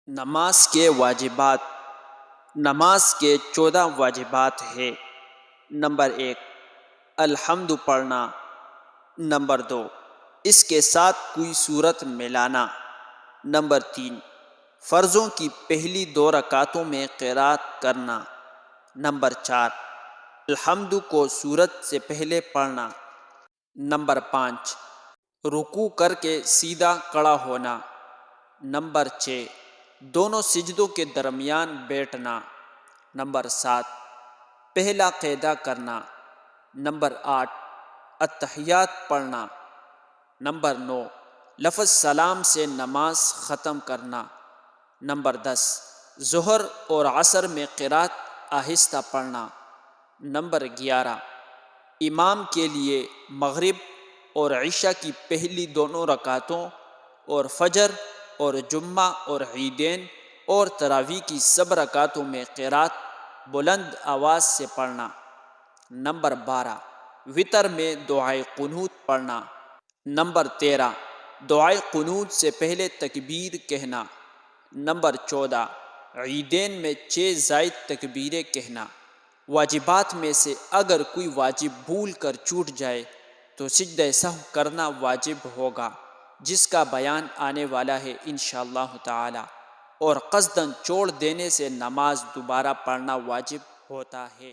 نماز کے واجبات۔ نماز کے 14 واجبات ہیں۔ نمبر 1 الحمد پڑھنا۔ نمبر 2 اس کے ساتھ کوئی سورت ملانا۔ نمبر 3 فرضوں کی پہلی 2 رکعتوں میں قرات کرنا۔ نمبر 4 الحمد کو سورت سے پہلے پڑھنا۔ نمبر 5 رکوع کر کے سیدھا کھڑا ہونا۔ نمبر 6 دونوں سجدوں کے درمیان بیٹھنا۔ نمبر 7 پہلا قیدا کرنا۔ نمبر 8 اتحیات پڑھنا۔ نمبر 9 لفظ سلام سے نماز ختم کرنا۔ نمبر 10 ظہر اور عصر میں قرات آہستہ پڑھنا۔ نمبر 11 امام کے لیے مغرب اور عشاء کی پہلی 2 رکعتوں اور فجر اور جمعہ اور عیدین اور تراویح کی سب رکعتوں میں قرات بلند آواز سے پڑھنا۔ نمبر 12 وتر میں دعائے قنوت پڑھنا۔ نمبر 13 دعائے قنوت سے پہلے تکبیر کہنا۔ نمبر 14 عیدین میں 6 زائد تکبیریں کہنا۔ واجبات میں سے اگر کوئی واجب بھول کر چھوٹ جائے تو سجدہ سہو کرنا واجب ہوگا، جس کا بیان آنے والا ہے انشاءاللہ تعالی، اور قصداً چھوڑ دینے سے نماز دوبارہ پڑھنا واجب ہوتا ہے۔